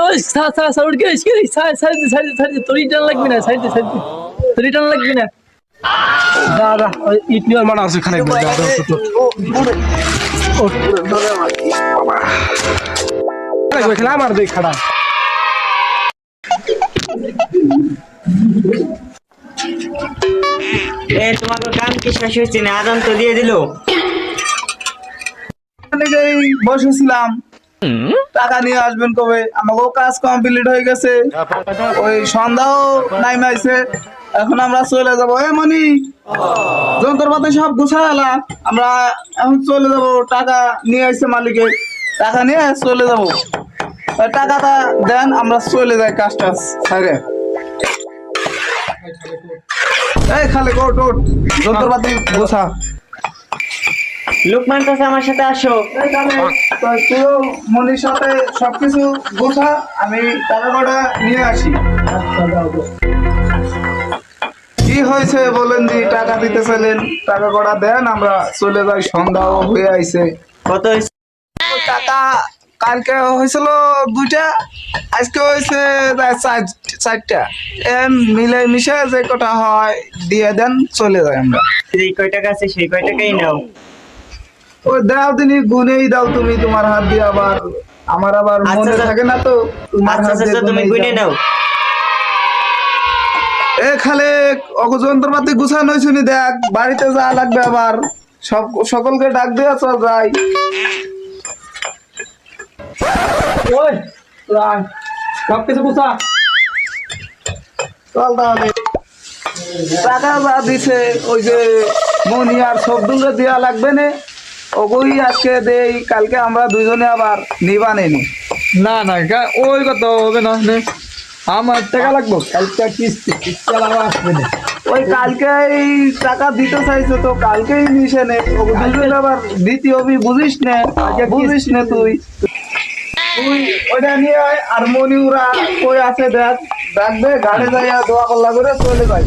ওই উঠ গেছিস কি সাইড তোর রিটার্ন লাগবে না সাইড তোর রিটার্ন লাগবে না দাদা ইট নিয়ে মানা আছে খানে আমার দেখ খাড়া তোমাকে কাম কি শেষ হয়েছে না আদান তো দিয়ে দিল বসেছিলাম টাকা নিয়ে আসবেন কবে আমাকেও কাজ কমপ্লিট হয়ে গেছে ওই সন্ধ্যাও নাইমে আইছে এখন আমরা চলে যাবো মনি যন্ত্রপাতি সব গুছালাম আমরা এখন চলে যাব টাকা নিয়ে আসছে মালিকের টাকা নিয়ে চলে যাব টাকাটা দেন আমরা চলে যাই কাজটা সাইরে এই খালি কোট যন্ত্রপাতি গুছা লোকমান চাচা আমার সাথে আসো তুইও মনির সাথে সবকিছু গোছা আমি টাকা কটা নিয়ে আসি কি হয়েছে বলেন দি টাকা দিতে চাইলেন টাকা কটা দেন আমরা চলে যাই সন্ধ্যাও হয়ে আইছে কত হয়েছে টাকা কালকে হয়েছিল 2টা আজকে হয়েছে 4টা মিলে মিশে যে কটা হয় দিয়ে দেন চলে যাই আমরা যেই কয় টাকা আছে সেই কয় টাকাই নাও ওই দাও তুমি গুনেই দাও তুমি তোমার হাত দিয়ে আবার আমার আবার মনে থাকে না তো তোমার হাত দিয়ে তুমি গুনে নাও এ খালে যন্ত্রপাতি গুছানো হয়েছে দেখ বাড়িতে যা লাগবে আবার সকলকে ডাক দেওয়া চল যাই ওই সব কিছু গুছা চল তাহলে টাকা যা দিছে ওই যে মনি আর সবদুলকে দেওয়া লাগবে না ওগুই আজকে দেই কালকে আমরা দুইজনে আবার নিবানে নি না না ওই কথা হবে না আমার টাকা লাগবো কালকে কিস্তি আসবে না ওই কালকেই টাকা দিতে চাইছো তো কালকেই নিসে নে দুইজনে আবার দিতে হবে বুঝিস না বুঝিস না তুই ওইটা নিয়ে আয় আর মনি ওরা কই আছে দেখ ডাকবে গাড়ি যাইয়া দোয়া করলা করে চলে যাই